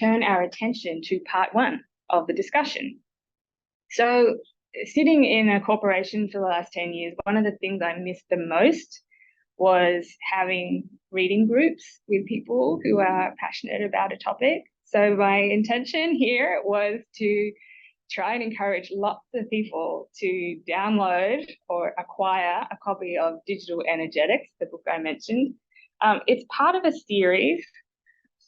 turn our attention to part one of the discussion. So sitting in a corporation for the last 10 years, one of the things I missed the most was having reading groups with people who are passionate about a topic. So my intention here was to try and encourage lots of people to download or acquire a copy of Digital Energetics, the book I mentioned. It's part of a series.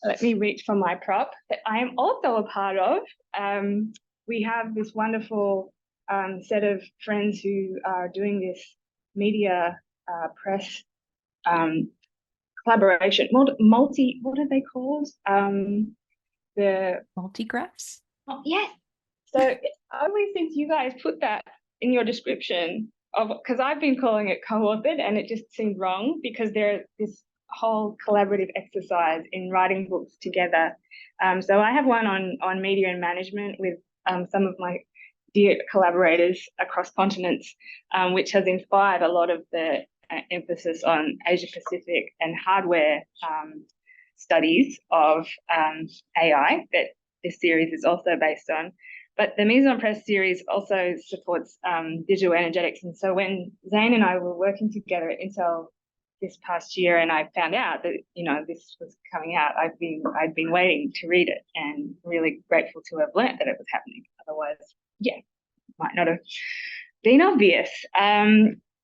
Let me reach for my prop that I am also a part of. We have this wonderful set of friends who are doing this media press collaboration, what are they called? The multigraphs? Oh, yes. So it's only since you guys put that in your description because I've been calling it co-authored and it just seemed wrong because there's this whole collaborative exercise in writing books together. So I have one on media and management with some of my dear collaborators across continents, which has inspired a lot of the emphasis on Asia Pacific and hardware studies of AI that this series is also based on. But the Mise en Presse series also supports digital energetics. And so when Zane and I were working together at Intel this past year and I found out that, this was coming out, I'd been waiting to read it and really grateful to have learnt that it was happening. Otherwise, it might not have been obvious.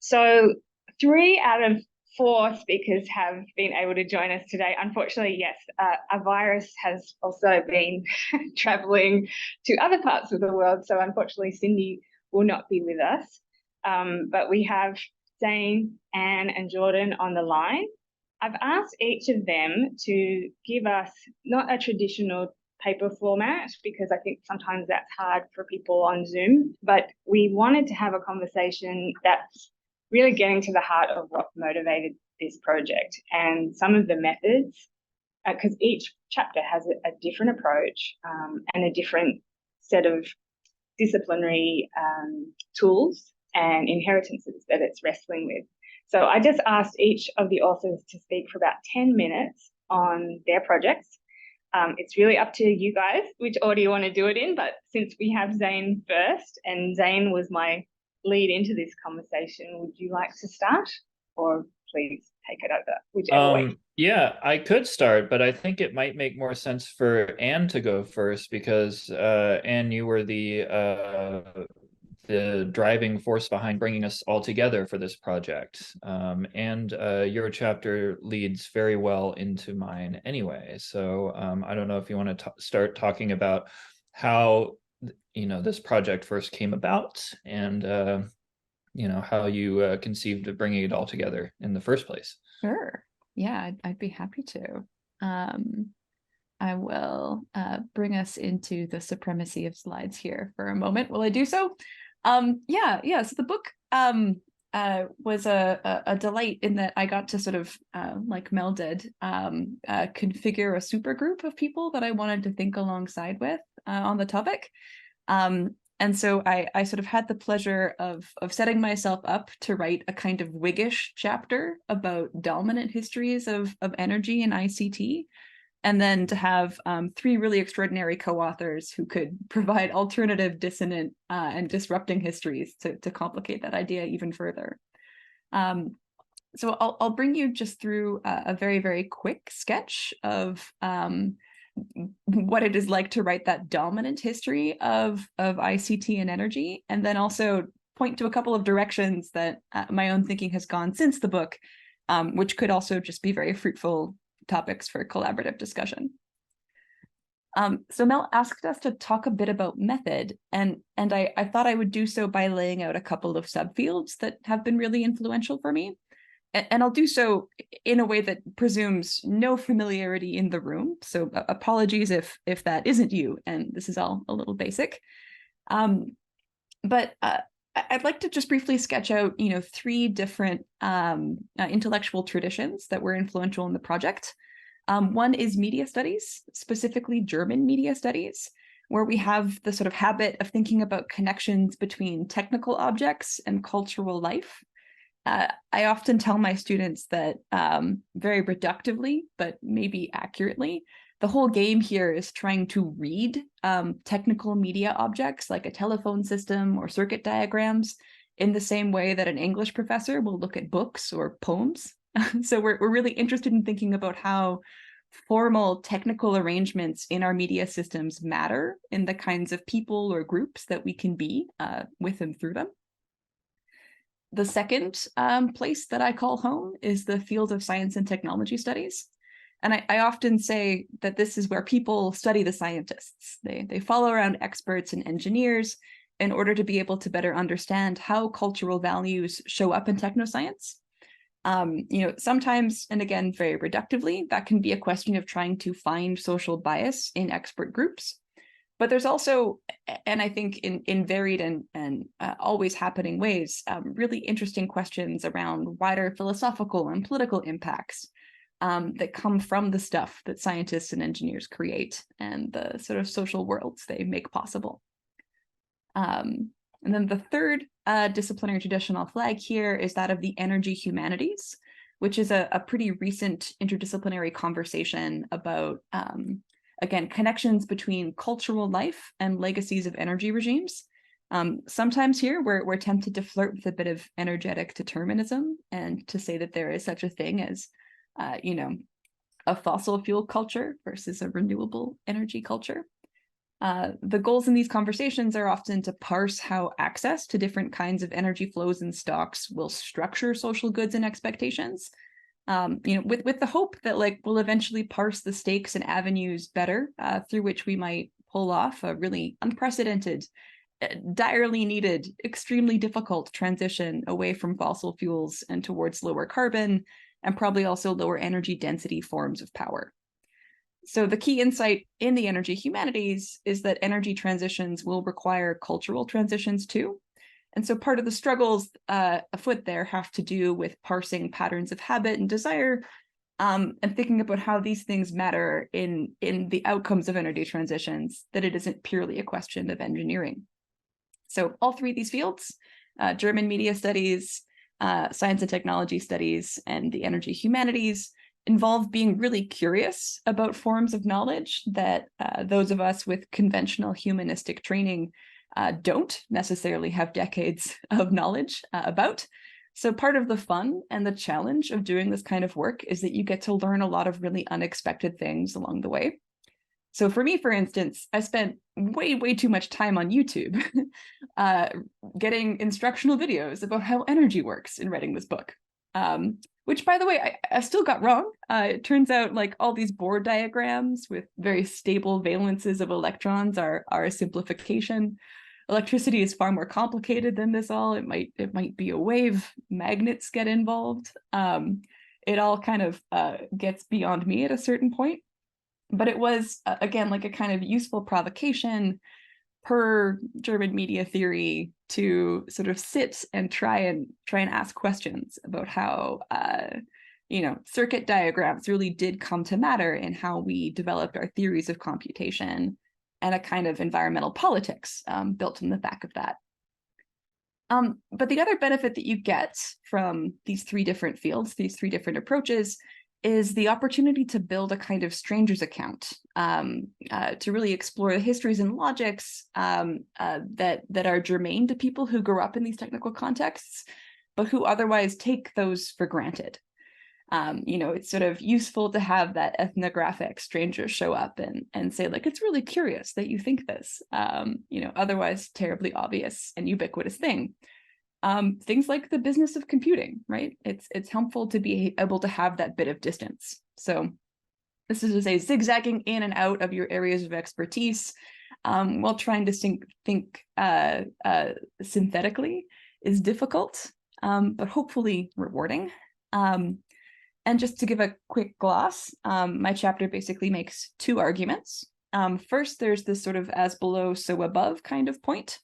So 3 out of 4 speakers have been able to join us today. Unfortunately, yes, a virus has also been traveling to other parts of the world. So unfortunately, Cindy will not be with us. But we have Zane, Anne, and Jordan on the line. I've asked each of them to give us not a traditional paper format because I think sometimes that's hard for people on Zoom, but we wanted to have a conversation that's really getting to the heart of what motivated this project and some of the methods, because each chapter has a different approach and a different set of disciplinary tools and inheritances that it's wrestling with. So I just asked each of the authors to speak for about 10 minutes on their projects. It's really up to you guys which order you want to do it in, but since we have Zane first, and Zane was my lead into this conversation, would you like to start, or please take it over, whichever way? Yeah, I could start, but I think it might make more sense for Anne to go first because Anne, you were the driving force behind bringing us all together for this project, and your chapter leads very well into mine anyway. So I don't know if you want to start talking about how this project first came about and how you conceived of bringing it all together in the first place. Sure. Yeah, I'd be happy to. I will bring us into the supremacy of slides here for a moment while I do so. So the book was a delight in that I got to sort of, like Mel did, configure a super group of people that I wanted to think alongside with on the topic. And so I sort of had the pleasure of setting myself up to write a kind of Whiggish chapter about dominant histories of energy and ICT, and then to have 3 really extraordinary co-authors who could provide alternative, dissonant, and disrupting histories to complicate that idea even further. So I'll bring you just through a very, very quick sketch of what it is like to write that dominant history of ICT and energy, and then also point to a couple of directions that my own thinking has gone since the book, which could also just be very fruitful topics for collaborative discussion. So Mel asked us to talk a bit about method, and I thought I would do so by laying out a couple of subfields that have been really influential for me. And I'll do so in a way that presumes no familiarity in the room. So apologies if that isn't you, and this is all a little basic. But I'd like to just briefly sketch out, 3 different intellectual traditions that were influential in the project. One is media studies, specifically German media studies, where we have the sort of habit of thinking about connections between technical objects and cultural life. I often tell my students that very reductively, but maybe accurately, the whole game here is trying to read technical media objects like a telephone system or circuit diagrams in the same way that an English professor will look at books or poems. So we're really interested in thinking about how formal technical arrangements in our media systems matter in the kinds of people or groups that we can be with and through them. The second place that I call home is the field of science and technology studies. And I often say that this is where people study the scientists. They follow around experts and engineers in order to be able to better understand how cultural values show up in technoscience. Sometimes, and again, very reductively, that can be a question of trying to find social bias in expert groups. But there's also, and I think in varied and always happening ways, really interesting questions around wider philosophical and political impacts that come from the stuff that scientists and engineers create and the sort of social worlds they make possible. And then the third disciplinary tradition I'll flag here is that of the energy humanities, which is a pretty recent interdisciplinary conversation about, again, connections between cultural life and legacies of energy regimes. Sometimes here we're tempted to flirt with a bit of energetic determinism and to say that there is such a thing as, a fossil fuel culture versus a renewable energy culture. The goals in these conversations are often to parse how access to different kinds of energy flows and stocks will structure social goods and expectations, with the hope that we'll eventually parse the stakes and avenues better through which we might pull off a really unprecedented, direly needed, extremely difficult transition away from fossil fuels and towards lower carbon and probably also lower energy density forms of power. So the key insight in the energy humanities is that energy transitions will require cultural transitions too. And so part of the struggles afoot there have to do with parsing patterns of habit and desire and thinking about how these things matter in the outcomes of energy transitions, that it isn't purely a question of engineering. So all three of these fields, German media studies, science and technology studies, and the energy humanities, involve being really curious about forms of knowledge that those of us with conventional humanistic training don't necessarily have decades of knowledge about. So part of the fun and the challenge of doing this kind of work is that you get to learn a lot of really unexpected things along the way. So for me, for instance, I spent way too much time on YouTube getting instructional videos about how energy works in writing this book. Which, by the way, I still got wrong. It turns out all these Bohr diagrams with very stable valences of electrons are a simplification. Electricity is far more complicated than this all. It might be a wave. Magnets get involved. It all kind of gets beyond me at a certain point. But it was, again, a kind of useful provocation per German media theory to sort of sit and try and ask questions about how circuit diagrams really did come to matter in how we developed our theories of computation, and a kind of environmental politics built in the back of that. But the other benefit that you get from these three different fields, these three different approaches, is the opportunity to build a kind of stranger's account, to really explore the histories and logics that are germane to people who grew up in these technical contexts, but who otherwise take those for granted. It's sort of useful to have that ethnographic stranger show up and say, it's really curious that you think this, otherwise terribly obvious and ubiquitous thing. Things like the business of computing, right? It's helpful to be able to have that bit of distance. So this is to say, zigzagging in and out of your areas of expertise while trying to think synthetically is difficult, but hopefully rewarding. And just to give a quick gloss, my chapter basically makes two arguments. First, there's this sort of as below, so above kind of point.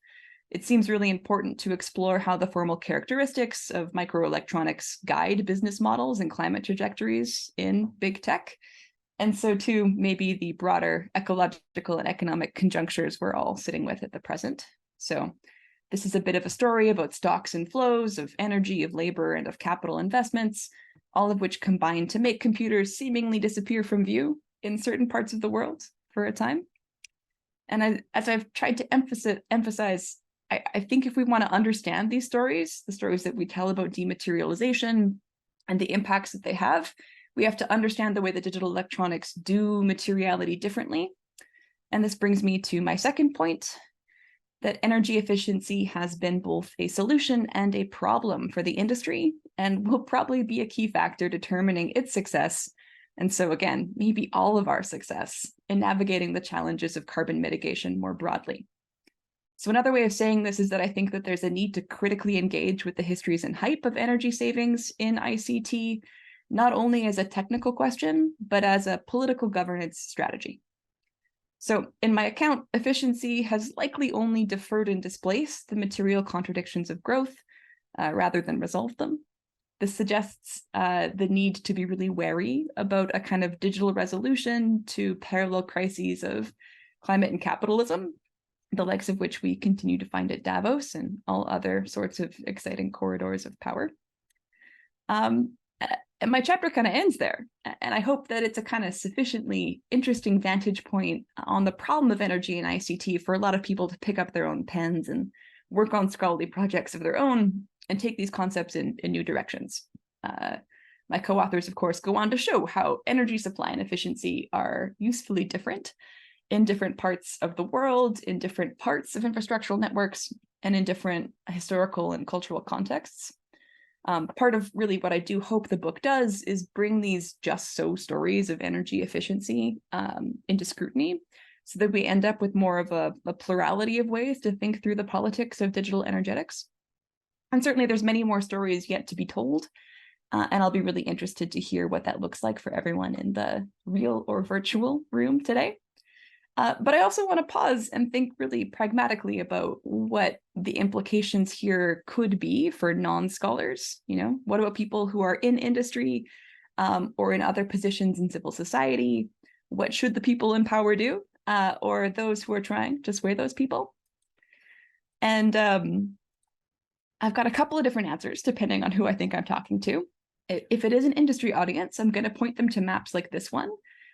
It seems really important to explore how the formal characteristics of microelectronics guide business models and climate trajectories in big tech. And so too, maybe the broader ecological and economic conjunctures we're all sitting with at the present. So this is a bit of a story about stocks and flows of energy, of labor, and of capital investments, all of which combine to make computers seemingly disappear from view in certain parts of the world for a time. And as I've tried to emphasize, I think if we want to understand these stories, the stories that we tell about dematerialization and the impacts that they have, we have to understand the way that digital electronics do materiality differently. And this brings me to my second point, that energy efficiency has been both a solution and a problem for the industry, and will probably be a key factor determining its success. And so again, maybe all of our success in navigating the challenges of carbon mitigation more broadly. So another way of saying this is that I think that there's a need to critically engage with the histories and hype of energy savings in ICT, not only as a technical question, but as a political governance strategy. So in my account, efficiency has likely only deferred and displaced the material contradictions of growth rather than resolved them. This suggests the need to be really wary about a kind of digital resolution to parallel crises of climate and capitalism, the likes of which we continue to find at Davos and all other sorts of exciting corridors of power. And my chapter kind of ends there. And I hope that it's a kind of sufficiently interesting vantage point on the problem of energy and ICT for a lot of people to pick up their own pens and work on scholarly projects of their own and take these concepts in new directions. My co-authors, of course, go on to show how energy supply and efficiency are usefully different in different parts of the world, in different parts of infrastructural networks, and in different historical and cultural contexts. Part of really what I do hope the book does is bring these just so stories of energy efficiency into scrutiny, so that we end up with more of a plurality of ways to think through the politics of digital energetics. And certainly there's many more stories yet to be told, and I'll be really interested to hear what that looks like for everyone in the real or virtual room today. But I also want to pause and think really pragmatically about what the implications here could be for non-scholars. You know, what about people who are in industry or in other positions in civil society? What should the people in power do? Or those who are trying to sway those people? And I've got a couple of different answers depending on who I think I'm talking to. If it is an industry audience, I'm going to point them to maps like this one,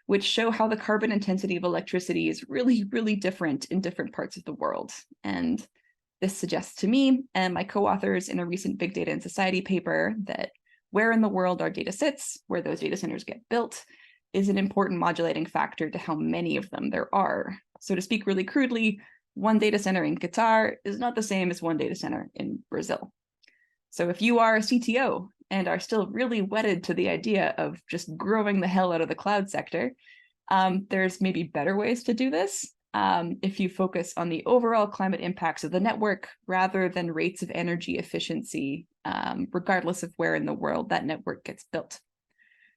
which show how the carbon intensity of electricity is really, really different in different parts of the world. And this suggests to me and my co-authors in a recent Big Data and Society paper that where in the world our data sits, where those data centers get built, is an important modulating factor to how many of them there are. So to speak really crudely, one data center in Qatar is not the same as one data center in Brazil. So if you are a CTO and are still really wedded to the idea of just growing the hell out of the cloud sector, there's maybe better ways to do this if you focus on the overall climate impacts of the network rather than rates of energy efficiency, regardless of where in the world that network gets built.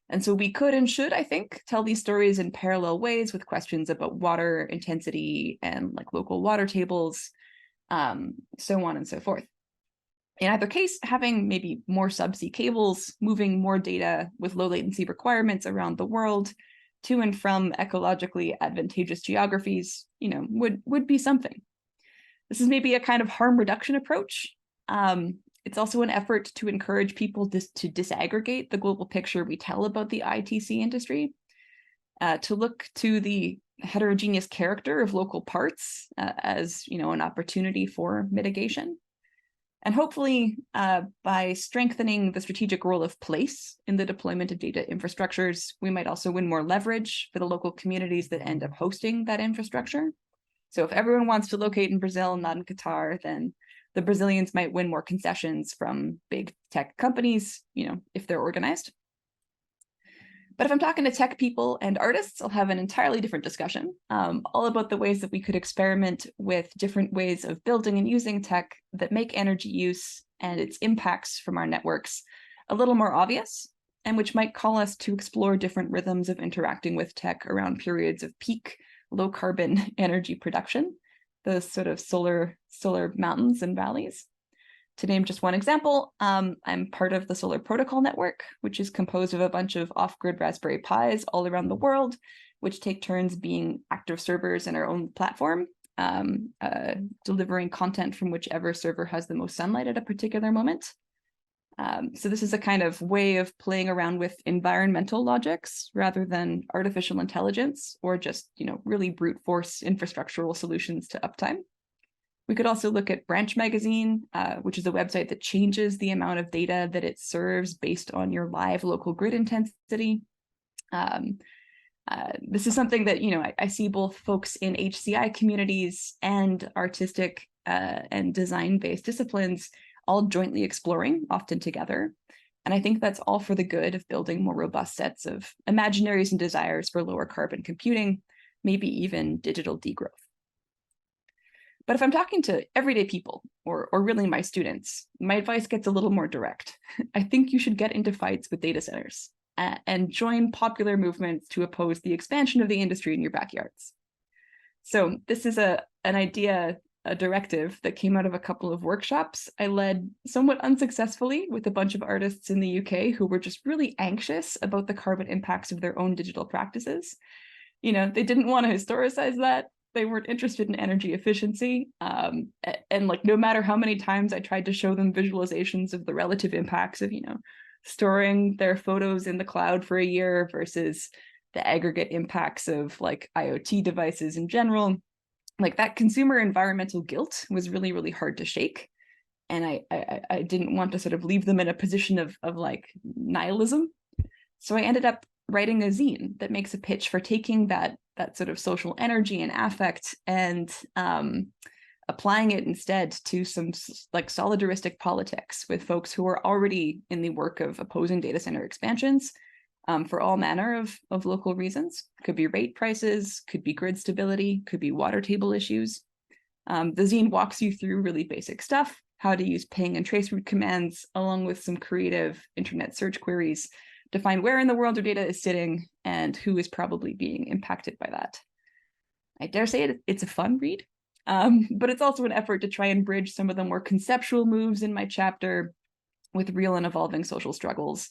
And so we could and should, I think, tell these stories in parallel ways with questions about water intensity and like local water tables, so on and so forth. In either case, having maybe more subsea cables, moving more data with low latency requirements around the world to and from ecologically advantageous geographies, you know, would be something. This is maybe a kind of harm reduction approach. It's also an effort to encourage people to disaggregate the global picture we tell about the ITC industry, to look to the heterogeneous character of local parts as, you know, an opportunity for mitigation. And hopefully, by strengthening the strategic role of place in the deployment of data infrastructures, we might also win more leverage for the local communities that end up hosting that infrastructure. So if everyone wants to locate in Brazil, not in Qatar, then the Brazilians might win more concessions from big tech companies, you know, if they're organized. But if I'm talking to tech people and artists, I'll have an entirely different discussion, all about the ways that we could experiment with different ways of building and using tech that make energy use and its impacts from our networks a little more obvious, and which might call us to explore different rhythms of interacting with tech around periods of peak low carbon energy production, those sort of solar mountains and valleys. To name just one example, I'm part of the Solar Protocol Network, which is composed of a bunch of off-grid Raspberry Pis all around the world, which take turns being active servers in our own platform, delivering content from whichever server has the most sunlight at a particular moment. So this is a kind of way of playing around with environmental logics rather than artificial intelligence or just, really brute force infrastructural solutions to uptime. We could also look at Branch Magazine, which is a website that changes the amount of data that it serves based on your live local grid intensity. This is something that, I see both folks in HCI communities and artistic and design-based disciplines all jointly exploring, often together. And I think that's all for the good of building more robust sets of imaginaries and desires for lower carbon computing, maybe even digital degrowth. But if I'm talking to everyday people, or really my students, my advice gets a little more direct. I think you should get into fights with data centers and join popular movements to oppose the expansion of the industry in your backyards. So this is an idea, a directive that came out of a couple of workshops I led somewhat unsuccessfully with a bunch of artists in the UK who were just really anxious about the carbon impacts of their own digital practices. They didn't want to historicize that. They weren't interested in energy efficiency. And no matter how many times I tried to show them visualizations of the relative impacts of, storing their photos in the cloud for a year versus the aggregate impacts of IoT devices in general, that consumer environmental guilt was really, really hard to shake. And I didn't want to sort of leave them in a position of nihilism. So I ended up writing a zine that makes a pitch for taking that sort of social energy and affect and applying it instead to some solidaristic politics with folks who are already in the work of opposing data center expansions for all manner of local reasons. Could be rate prices, could be grid stability, could be water table issues. The zine walks you through really basic stuff, how to use ping and traceroute commands, along with some creative internet search queries to find where in the world your data is sitting and who is probably being impacted by that. I dare say it's a fun read, but it's also an effort to try and bridge some of the more conceptual moves in my chapter with real and evolving social struggles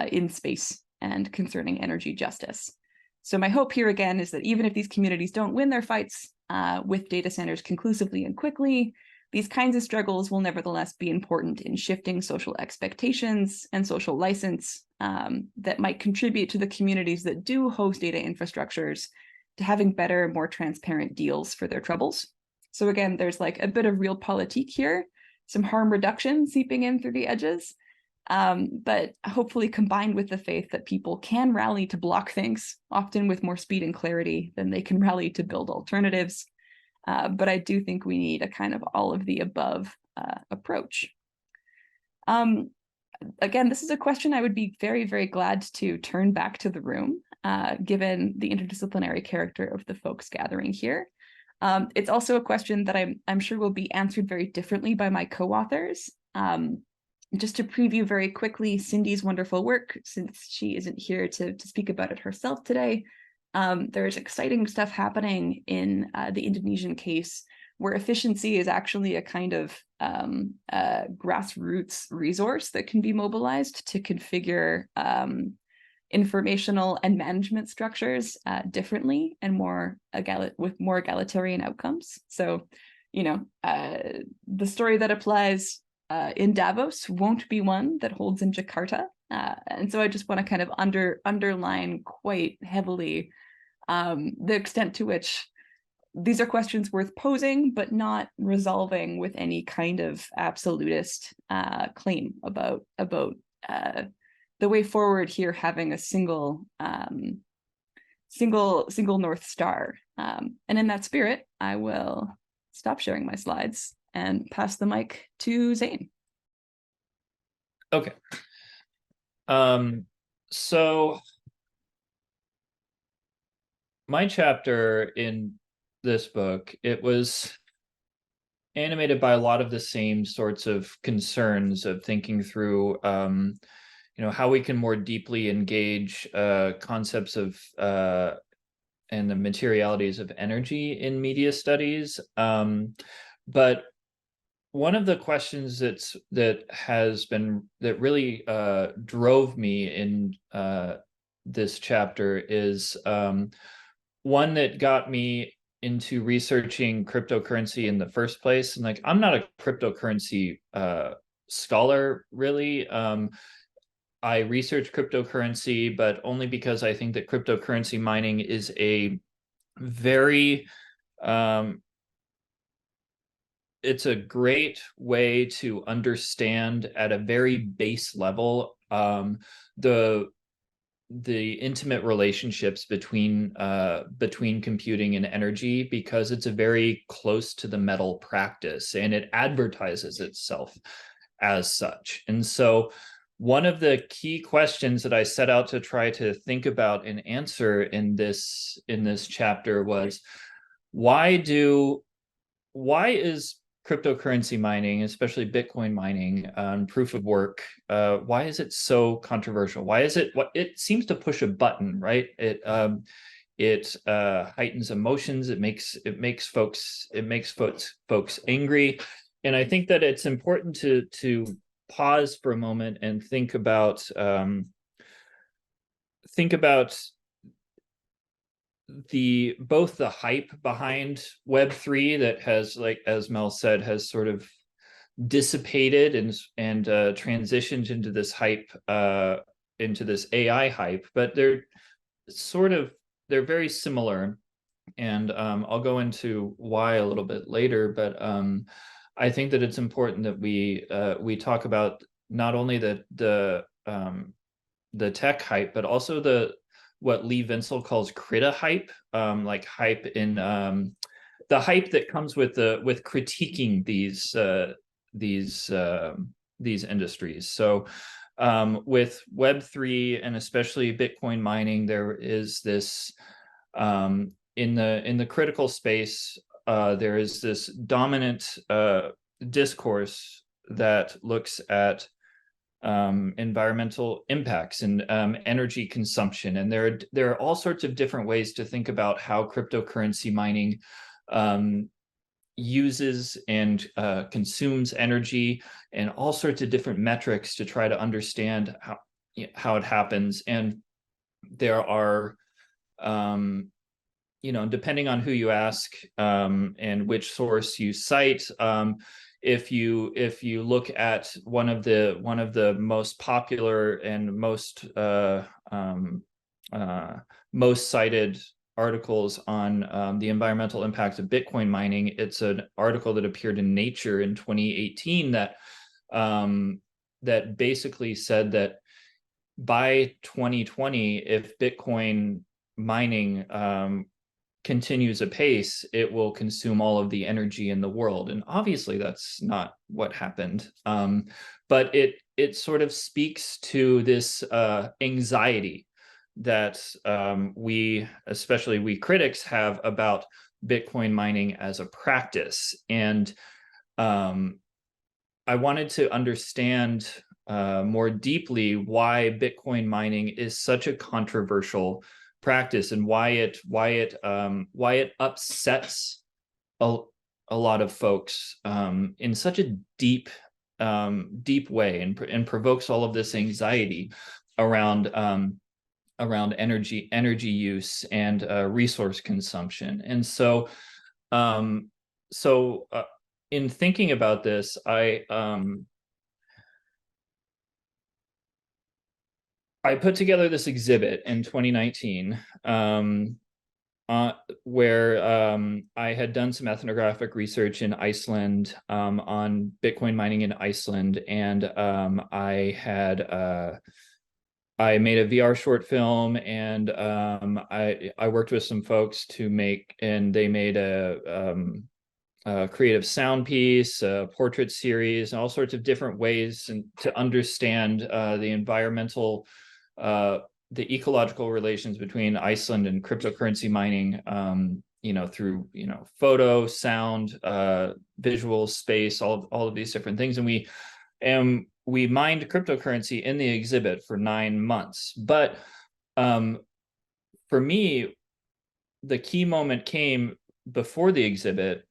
in space and concerning energy justice. So my hope here again is that even if these communities don't win their fights with data centers conclusively and quickly, these kinds of struggles will nevertheless be important in shifting social expectations and social license that might contribute to the communities that do host data infrastructures to having better, more transparent deals for their troubles. So again, there's a bit of realpolitik here, some harm reduction seeping in through the edges, but hopefully combined with the faith that people can rally to block things, often with more speed and clarity than they can rally to build alternatives. But I do think we need a kind of all of the above approach. Again, this is a question I would be very, very glad to turn back to the room, given the interdisciplinary character of the folks gathering here. It's also a question that I'm sure will be answered very differently by my co-authors. Just to preview very quickly Cindy's wonderful work, since she isn't here to speak about it herself today, there's exciting stuff happening in the Indonesian case where efficiency is actually a kind of grassroots resource that can be mobilized to configure informational and management structures differently and with more egalitarian outcomes. So, the story that applies in Davos won't be one that holds in Jakarta. And so I just want to kind of underline quite heavily the extent to which these are questions worth posing, but not resolving with any kind of absolutist claim about the way forward here having a single North Star. And in that spirit, I will stop sharing my slides and pass the mic to Zane. Okay. So my chapter in this book, it was animated by a lot of the same sorts of concerns of thinking through, how we can more deeply engage concepts of and the materialities of energy in media studies. But one of the questions that really drove me in this chapter is one that got me into researching cryptocurrency in the first place. And I'm not a cryptocurrency scholar, really. I research cryptocurrency, but only because I think that cryptocurrency mining is a very, it's a great way to understand at a very base level the intimate relationships between computing and energy, because it's a very close to the metal practice, and it advertises itself as such. And so one of the key questions that I set out to try to think about and answer in this chapter was, why is cryptocurrency mining, especially Bitcoin mining, proof of work, why is it so controversial? Why is it, it seems to push a button, right? It heightens emotions. It makes folks angry. And I think that it's important to pause for a moment and think about both the hype behind Web3 that has, like, as Mel said, has sort of dissipated and transitioned into this hype, into this AI hype, but they're very similar. And I'll go into why a little bit later, but I think that it's important that we talk about not only the tech hype, but also what Lee Vinsel calls crita hype, like hype in the hype that comes with critiquing these industries. So with Web3 and especially Bitcoin mining, there is this in the critical space, there is this dominant discourse that looks at environmental impacts and energy consumption, and there are all sorts of different ways to think about how cryptocurrency mining uses and consumes energy, and all sorts of different metrics to try to understand how it happens. And there are depending on who you ask and which source you cite, if you look at one of the most popular and most cited articles on the environmental impact of Bitcoin mining, it's an article that appeared in Nature in 2018 that basically said that by 2020, if Bitcoin mining continues apace, it will consume all of the energy in the world. And obviously that's not what happened. But it sort of speaks to this anxiety that especially we critics, have about Bitcoin mining as a practice. And I wanted to understand more deeply why Bitcoin mining is such a controversial practice, and why it upsets a lot of folks in such a deep way, and provokes all of this anxiety around energy use and resource consumption. And so in thinking about this, I put together this exhibit in 2019 where I had done some ethnographic research in Iceland on Bitcoin mining in Iceland, and I made a VR short film, and I worked with some folks and they made a creative sound piece, a portrait series, and all sorts of different ways to understand the environmental, the ecological relations between Iceland and cryptocurrency mining, through, photo, sound, visual, space, all of these different things. And we mined cryptocurrency in the exhibit for 9 months. But for me, the key moment came before the exhibit,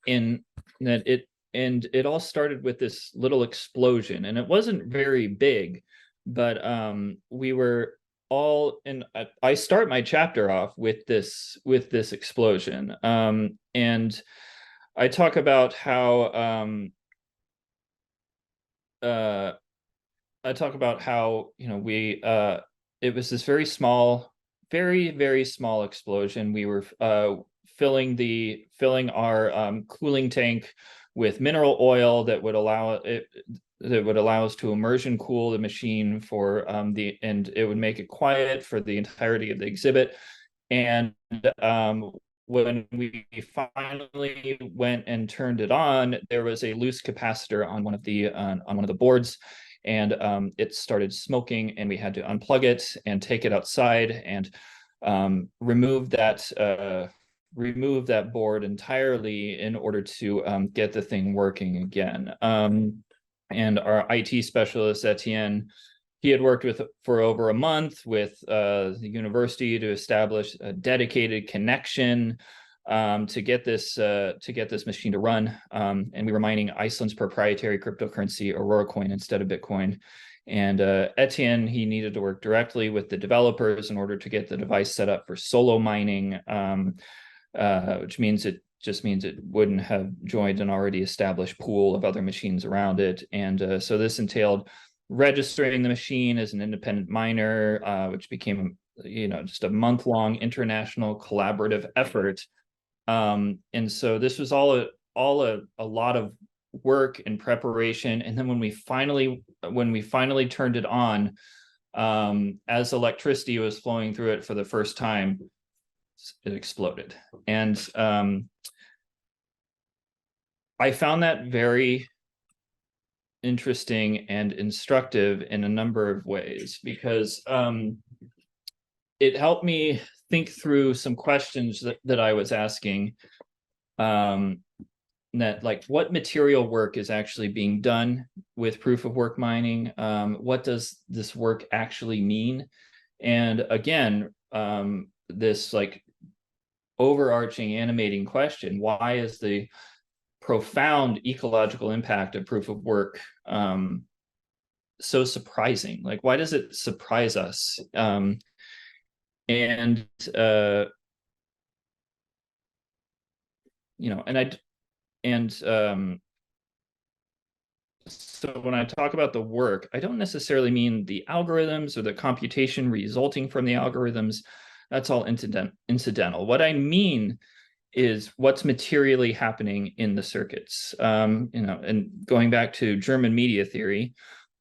in that it all started with this little explosion, and it wasn't very big, but we were all, and I start my chapter off with this explosion, and I talk about how I talk about how, we it was this very small, very small explosion. We were filling our cooling tank with mineral oil that would allow us to immersion cool the machine for and it would make it quiet for the entirety of the exhibit. And when we finally went and turned it on, there was a loose capacitor on one of the boards, and it started smoking, and we had to unplug it and take it outside and remove that board entirely in order to get the thing working again. And our IT specialist, Etienne, he had worked for over a month with the university to establish a dedicated connection to get this machine to run. And we were mining Iceland's proprietary cryptocurrency, Aurora Coin, instead of Bitcoin. And Etienne, he needed to work directly with the developers in order to get the device set up for solo mining, which means it wouldn't have joined an already established pool of other machines around it. And so this entailed registering the machine as an independent miner, which became, just a month-long international collaborative effort. And so this was all a lot of work and preparation. And then when we finally turned it on, as electricity was flowing through it for the first time, it exploded. And I found that very interesting and instructive in a number of ways, because it helped me think through some questions that I was asking, that like, what material work is actually being done with proof of work mining? What does this work actually mean? And again, this like overarching animating question, why is the profound ecological impact of proof of work so surprising? Like, why does it surprise us? So when I talk about the work, I don't necessarily mean the algorithms or the computation resulting from the algorithms. That's all incidental. What I mean is what's materially happening in the circuits. And going back to German media theory,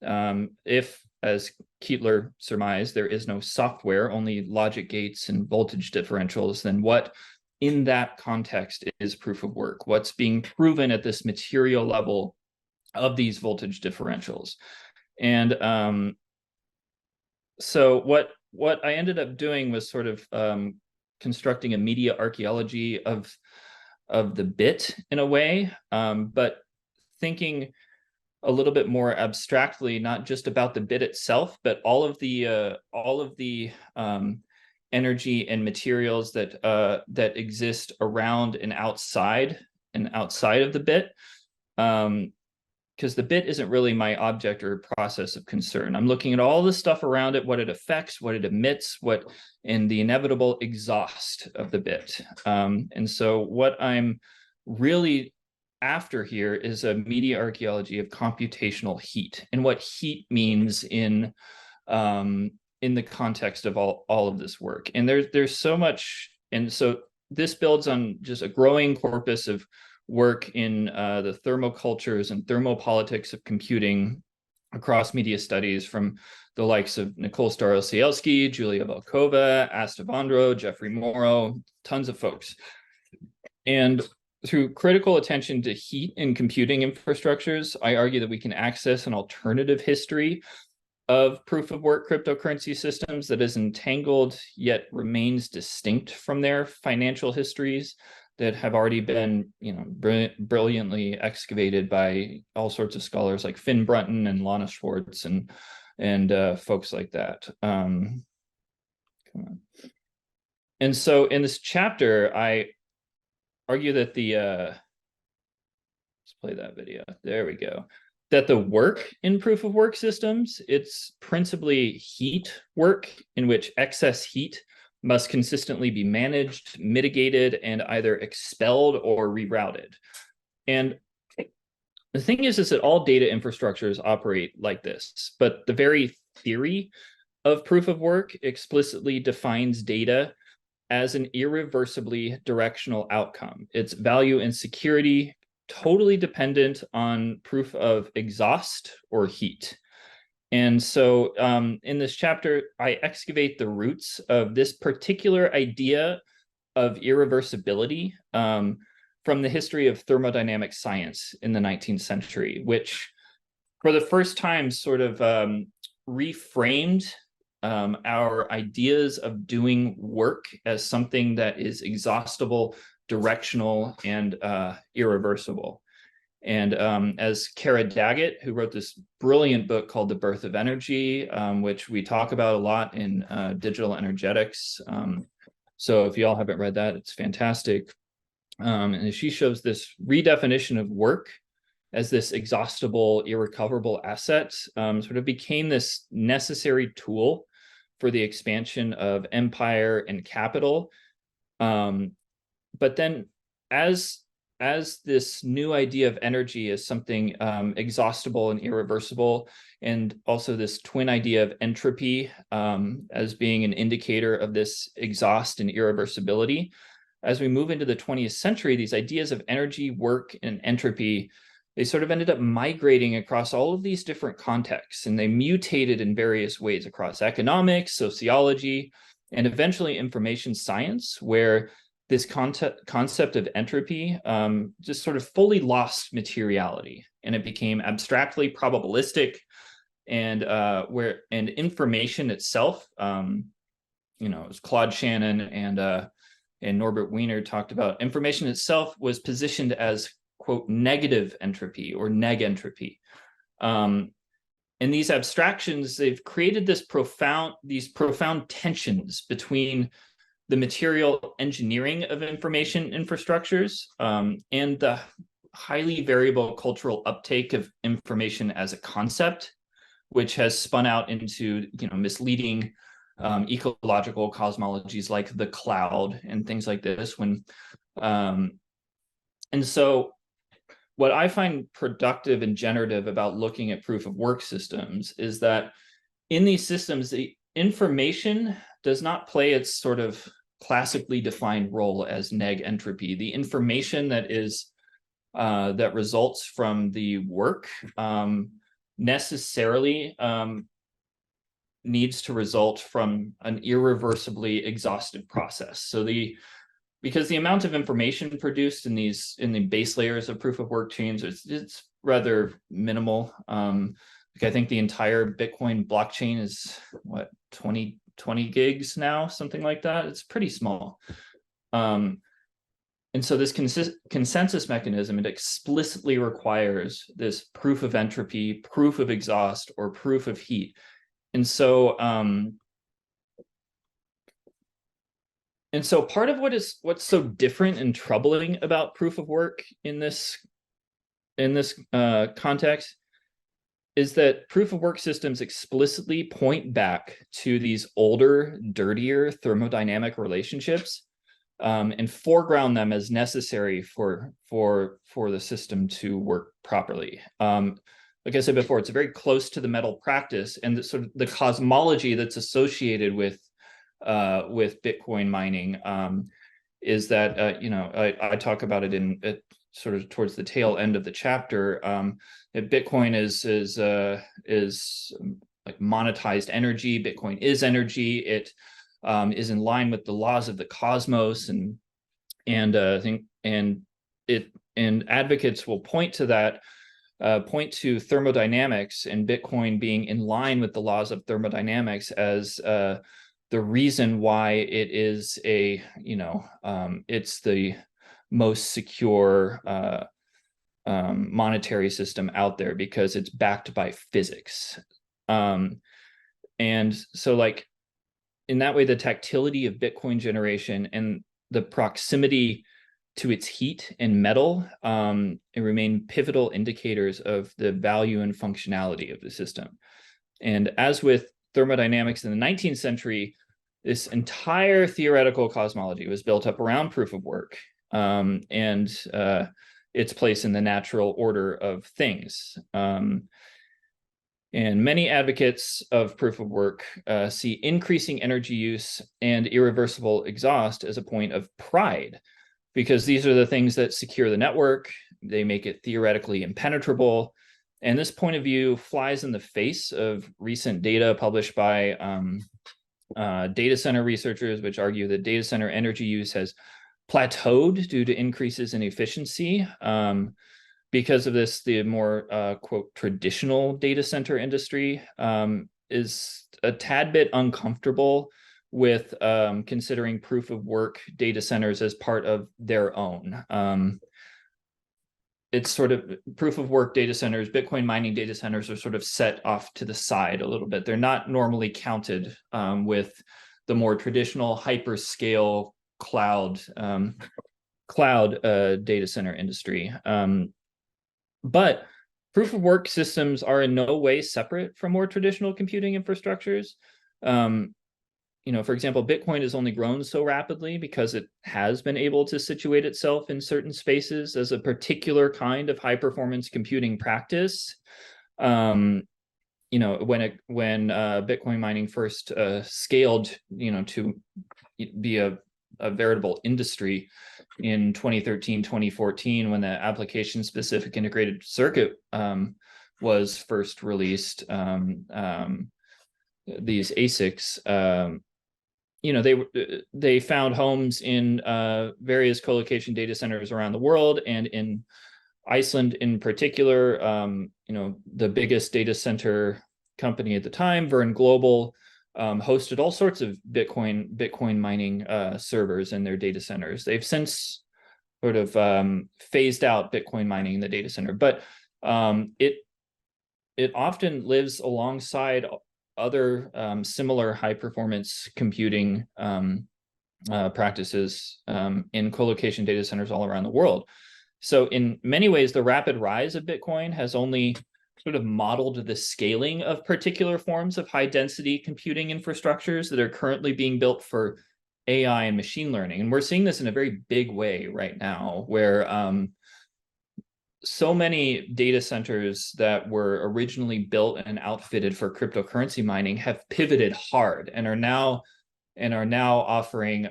if, as Kettler surmised, there is no software, only logic gates and voltage differentials, then what in that context is proof of work? What's being proven at this material level of these voltage differentials? And so what I ended up doing was sort of constructing a media archaeology of the bit in a way, but thinking a little bit more abstractly, not just about the bit itself, but all of the energy and materials that exist around and outside of the bit. Because the bit isn't really my object or process of concern. I'm looking at all the stuff around it, what it affects, what it emits, and the inevitable exhaust of the bit. And so what I'm really after here is a media archaeology of computational heat and what heat means in the context of all of this work. And there's so much, and so this builds on just a growing corpus of work in the thermocultures and thermopolitics of computing across media studies, from the likes of Nicole Starosielski, Julia Volkova, Asta Vondro, Jeffrey Morrow, tons of folks. And through critical attention to heat in computing infrastructures, I argue that we can access an alternative history of proof of work cryptocurrency systems that is entangled yet remains distinct from their financial histories that have already been, brilliantly excavated by all sorts of scholars like Finn Brunton and Lana Schwartz and folks like that. Come on. And so in this chapter, I argue that let's play that video. There we go. That the work in proof of work systems, it's principally heat work in which excess heat must consistently be managed, mitigated, and either expelled or rerouted. And the thing is that all data infrastructures operate like this, but the very theory of proof of work explicitly defines data as an irreversibly directional outcome. Its value and security totally dependent on proof of exhaust or heat. And so in this chapter, I excavate the roots of this particular idea of irreversibility from the history of thermodynamic science in the 19th century, which for the first time sort of reframed our ideas of doing work as something that is exhaustible, directional, and irreversible. And as Kara Daggett, who wrote this brilliant book called The Birth of Energy, which we talk about a lot in digital energetics. So if you all haven't read that, it's fantastic. And she shows this redefinition of work as this exhaustible, irrecoverable asset, sort of became this necessary tool for the expansion of empire and capital. But then as this new idea of energy as something exhaustible and irreversible, and also this twin idea of entropy as being an indicator of this exhaust and irreversibility, as we move into the 20th century, these ideas of energy, work, and entropy, they sort of ended up migrating across all of these different contexts, and they mutated in various ways across economics, sociology, and eventually information science, where this concept of entropy just sort of fully lost materiality, and it became abstractly probabilistic, and information itself, it was Claude Shannon and Norbert Wiener talked about, information itself was positioned as, quote, negative entropy or neg entropy. And these abstractions, they've created these profound tensions between the material engineering of information infrastructures and the highly variable cultural uptake of information as a concept, which has spun out into misleading ecological cosmologies like the cloud and things like this. And so what I find productive and generative about looking at proof of work systems is that in these systems, the information does not play its sort of classically defined role as neg entropy. The information that results from the work necessarily needs to result from an irreversibly exhaustive process. So because the amount of information produced in the base layers of proof of work chains, it's rather minimal. I think the entire Bitcoin blockchain is what, 20 gigs now, something like that. It's pretty small. And so this consensus mechanism, it explicitly requires this proof of entropy, proof of exhaust, or proof of heat. And so part of what's so different and troubling about proof of work in this context is that proof of work systems explicitly point back to these older, dirtier thermodynamic relationships and foreground them as necessary for the system to work properly. Like I said before, it's very close to the metal practice and the cosmology that's associated with Bitcoin mining is that I talk about it sort of towards the tail end of the chapter. That Bitcoin is like monetized energy. Bitcoin is energy. It is in line with the laws of the cosmos, and advocates will point to that. Point to thermodynamics and Bitcoin being in line with the laws of thermodynamics as the reason why it is it's the most secure monetary system out there because it's backed by physics. And so like in that way, the tactility of Bitcoin generation and the proximity to its heat and metal it remain pivotal indicators of the value and functionality of the system. And as with thermodynamics in the 19th century, this entire theoretical cosmology was built up around proof of work. its place in the natural order of things. And many advocates of proof of work see increasing energy use and irreversible exhaust as a point of pride, because these are the things that secure the network. They make it theoretically impenetrable. And this point of view flies in the face of recent data published by data center researchers, which argue that data center energy use has plateaued due to increases in efficiency. Because of this, the more, quote, traditional data center industry is a tad bit uncomfortable with considering proof of work data centers as part of their own. It's sort of proof of work data centers, Bitcoin mining data centers are sort of set off to the side a little bit. They're not normally counted with the more traditional hyperscale cloud data center industry. But proof of work systems are in no way separate from more traditional computing infrastructures. For example, Bitcoin has only grown so rapidly because it has been able to situate itself in certain spaces as a particular kind of high performance computing practice. When Bitcoin mining first scaled, to be a veritable industry in 2013, 2014, when the application specific integrated circuit was first released, these ASICs, they found homes in various co-location data centers around the world, and in Iceland in particular. The biggest data center company at the time, Verne Global, hosted all sorts of Bitcoin mining servers in their data centers. They've since sort of phased out Bitcoin mining in the data center, but it often lives alongside other similar high performance computing practices in co-location data centers all around the world. So in many ways, the rapid rise of Bitcoin has only sort of modeled the scaling of particular forms of high density computing infrastructures that are currently being built for AI and machine learning. And we're seeing this in a very big way right now, where so many data centers that were originally built and outfitted for cryptocurrency mining have pivoted hard and are now offering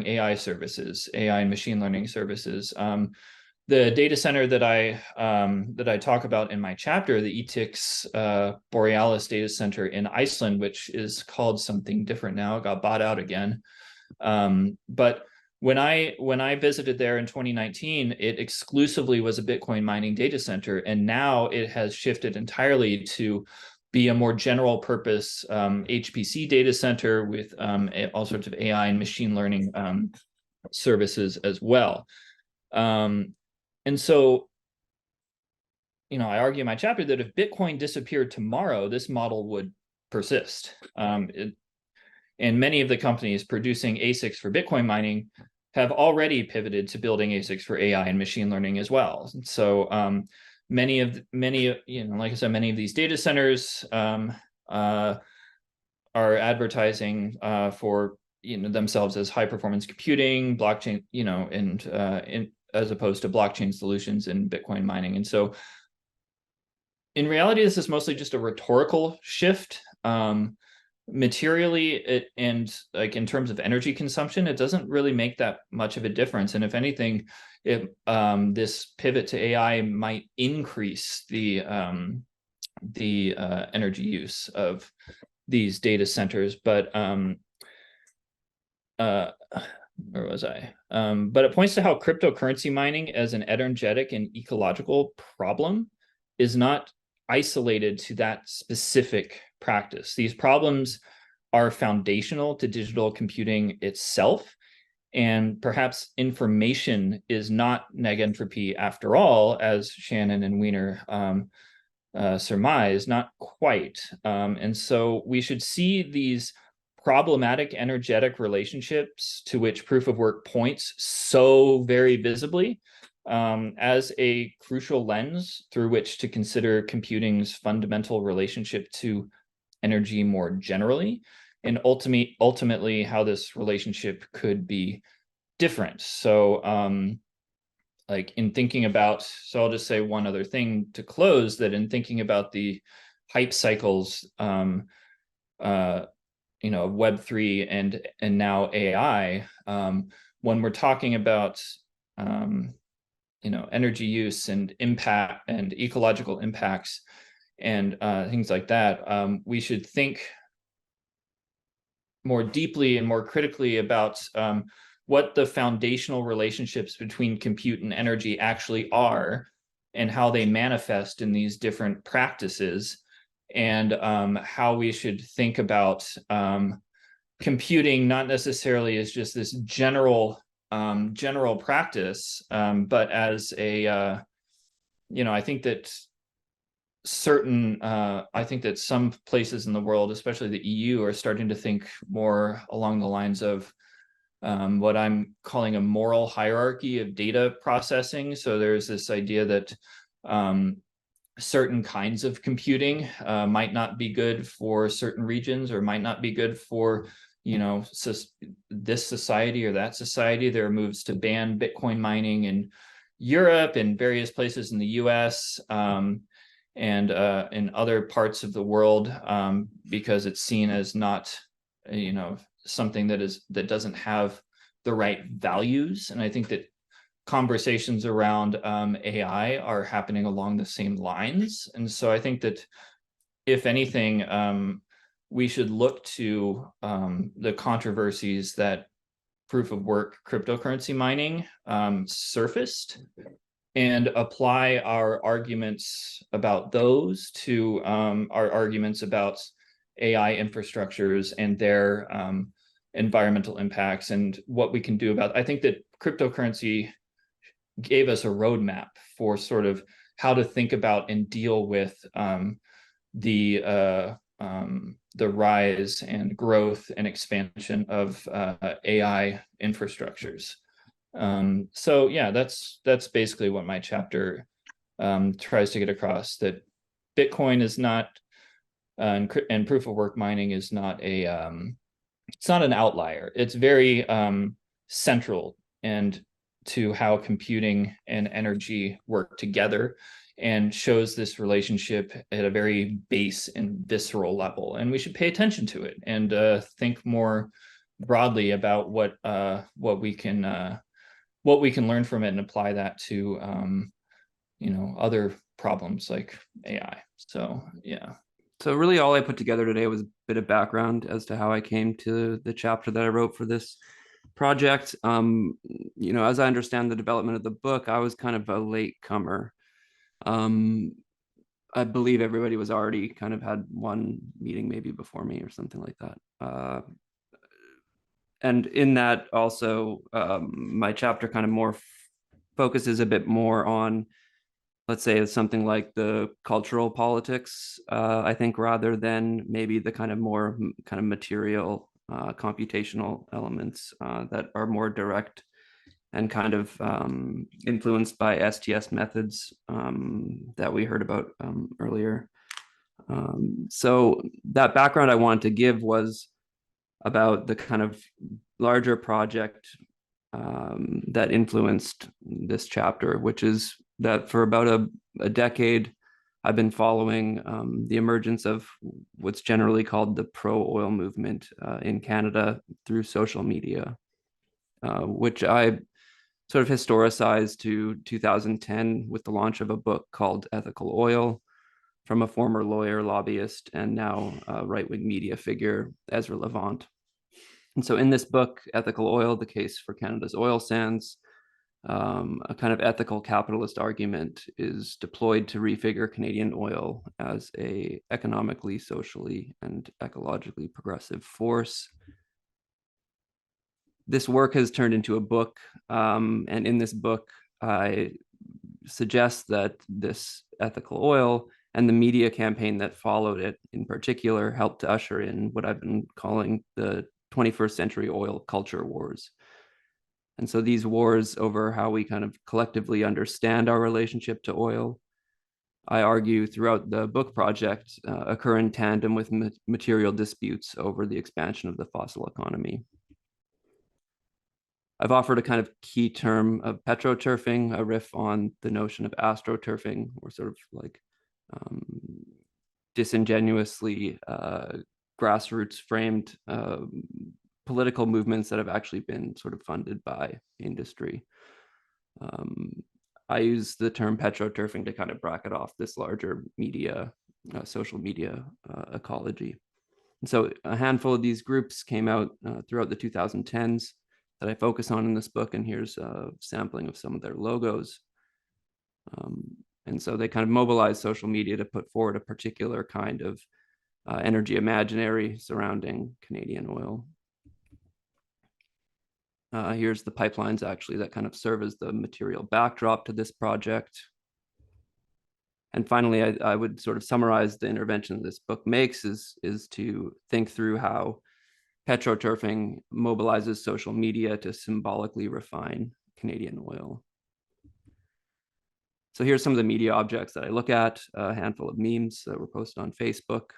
AI services, AI and machine learning services. The data center that I talk about in my chapter, the ETIX Borealis data center in Iceland, which is called something different now, it got bought out again. But when I visited there in 2019, it exclusively was a Bitcoin mining data center, and now it has shifted entirely to be a more general purpose HPC data center with all sorts of AI and machine learning services as well. And so, I argue in my chapter that if Bitcoin disappeared tomorrow, this model would persist. And many of the companies producing ASICs for Bitcoin mining have already pivoted to building ASICs for AI and machine learning as well. So many of like I said, many of these data centers are advertising for themselves as high performance computing, blockchain, and as opposed to blockchain solutions in Bitcoin mining. And so in reality, this is mostly just a rhetorical shift. Materially, and like in terms of energy consumption, it doesn't really make that much of a difference. And if anything, this pivot to AI might increase the energy use of these data centers. But where was I? But it points to how cryptocurrency mining as an energetic and ecological problem is not isolated to that specific practice. These problems are foundational to digital computing itself. And perhaps information is not negentropy after all, as Shannon and Wiener surmise, not quite. And so we should see these problematic energetic relationships to which proof of work points so very visibly as a crucial lens through which to consider computing's fundamental relationship to energy more generally, and ultimately how this relationship could be different. So like in thinking about, so I'll just say one other thing to close, that in thinking about the hype cycles, Web3 and now AI, when we're talking about energy use and impact and ecological impacts and things like that, we should think more deeply and more critically about what the foundational relationships between compute and energy actually are, and how they manifest in these different practices, and how we should think about computing not necessarily as just this general practice, but as a I think that some places in the world, especially the EU, are starting to think more along the lines of what I'm calling a moral hierarchy of data processing. So there's this idea that certain kinds of computing might not be good for certain regions, or might not be good for this society or that society. There are moves to ban Bitcoin mining in Europe and various places in the US, and in other parts of the world, because it's seen as not something that doesn't have the right values. And I think that conversations around AI are happening along the same lines. And so I think that, if anything, we should look to the controversies that proof of work cryptocurrency mining surfaced, and apply our arguments about those to our arguments about AI infrastructures and their environmental impacts, and what we can do about. I think that cryptocurrency gave us a roadmap for sort of how to think about and deal with the rise and growth and expansion of AI infrastructures. So yeah, that's basically what my chapter tries to get across, that Bitcoin is not, and proof of work mining is not it's not an outlier. It's very central and to how computing and energy work together, and shows this relationship at a very base and visceral level. And we should pay attention to it and think more broadly about what we can learn from it, and apply that to other problems like AI. So yeah. So really all I put together today was a bit of background as to how I came to the chapter that I wrote for this project. As I understand the development of the book, I was kind of a late comer. I believe everybody was already kind of had one meeting maybe before me or something like that. And in that also, my chapter kind of more focuses a bit more on, let's say, something like the cultural politics, I think, rather than maybe the kind of more kind of material computational elements that are more direct and kind of influenced by STS methods that we heard about earlier. So that background I wanted to give was about the kind of larger project that influenced this chapter, which is that for about a decade, I've been following the emergence of what's generally called the pro-oil movement in Canada through social media, which I sort of historicized to 2010 with the launch of a book called Ethical Oil from a former lawyer, lobbyist, and now right-wing media figure, Ezra Levant. And so in this book, Ethical Oil, the case for Canada's oil sands, a kind of ethical capitalist argument is deployed to refigure Canadian oil as a economically, socially, and ecologically progressive force. This work has turned into a book, and in this book, I suggest that this ethical oil and the media campaign that followed it in particular helped to usher in what I've been calling the 21st century oil culture wars. And so these wars over how we kind of collectively understand our relationship to oil, I argue throughout the book project, occur in tandem with material disputes over the expansion of the fossil economy. I've offered a kind of key term of petroturfing, a riff on the notion of astroturfing, or sort of like disingenuously grassroots framed political movements that have actually been sort of funded by industry. I use the term petroturfing to kind of bracket off this larger media, social media ecology. And so a handful of these groups came out throughout the 2010s that I focus on in this book, and here's a sampling of some of their logos. And so they kind of mobilized social media to put forward a particular kind of energy imaginary surrounding Canadian oil. Here's the pipelines actually that kind of serve as the material backdrop to this project. And finally, I would sort of summarize the intervention this book makes is to think through how petroturfing mobilizes social media to symbolically refine Canadian oil. So here's some of the media objects that I look at, a handful of memes that were posted on Facebook,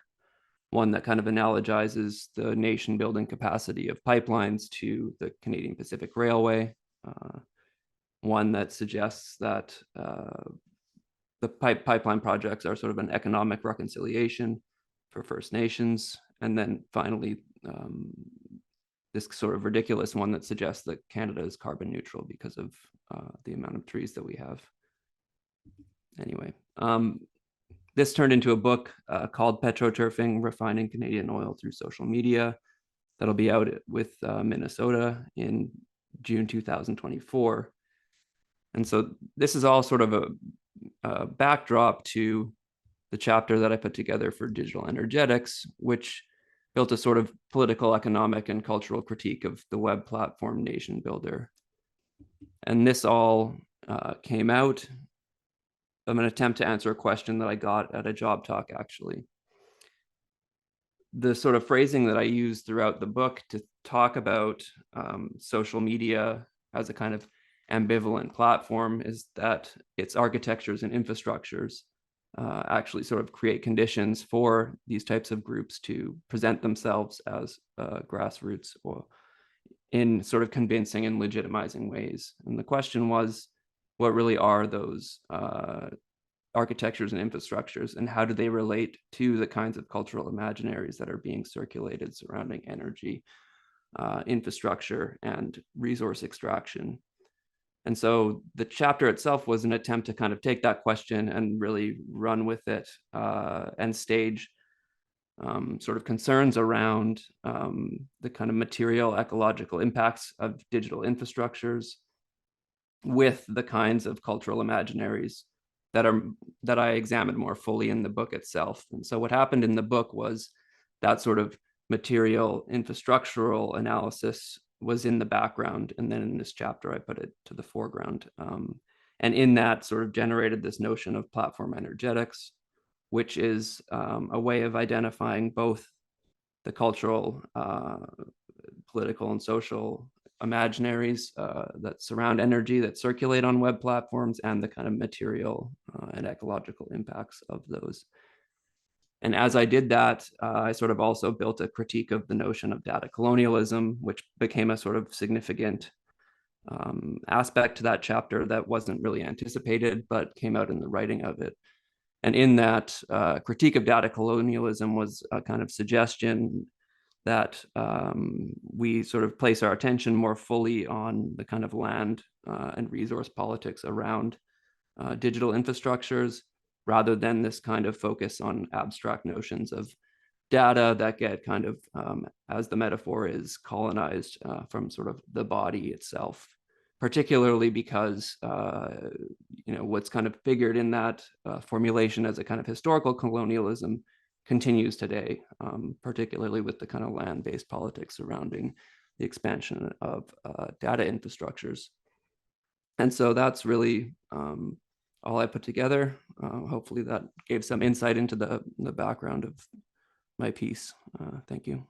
one that kind of analogizes the nation building capacity of pipelines to the Canadian Pacific Railway, one that suggests that the pipeline projects are sort of an economic reconciliation for First Nations. And then finally, this sort of ridiculous one that suggests that Canada is carbon neutral because of the amount of trees that we have. Anyway, this turned into a book called Petroturfing, Refining Canadian Oil Through Social Media. That'll be out with Minnesota in June 2024. And so this is all sort of a backdrop to the chapter that I put together for digital energetics, which built a sort of political, economic, and cultural critique of the web platform nation builder. And this all came out of an attempt to answer a question that I got at a job talk, actually. The sort of phrasing that I use throughout the book to talk about social media as a kind of ambivalent platform is that its architectures and infrastructures actually sort of create conditions for these types of groups to present themselves as grassroots or in sort of convincing and legitimizing ways. And the question was, what really are those architectures and infrastructures, and how do they relate to the kinds of cultural imaginaries that are being circulated surrounding energy, infrastructure, and resource extraction? And so the chapter itself was an attempt to kind of take that question and really run with it and stage sort of concerns around the kind of material ecological impacts of digital infrastructures with the kinds of cultural imaginaries that I examined more fully in the book itself. And so what happened in the book was that sort of material infrastructural analysis was in the background, and then in this chapter I put it to the foreground, and in that sort of generated this notion of platform energetics, which is a way of identifying both the cultural, political, and social imaginaries that surround energy that circulate on web platforms, and the kind of material and ecological impacts of those. And as I did that, I sort of also built a critique of the notion of data colonialism, which became a sort of significant aspect to that chapter that wasn't really anticipated, but came out in the writing of it. And in that critique of data colonialism was a kind of suggestion that we sort of place our attention more fully on the kind of land and resource politics around digital infrastructures, rather than this kind of focus on abstract notions of data that get kind of, as the metaphor is, colonized from sort of the body itself, particularly because, what's kind of figured in that formulation as a kind of historical colonialism continues today, particularly with the kind of land-based politics surrounding the expansion of data infrastructures. And so that's really all I put together. Hopefully that gave some insight into the background of my piece. Thank you.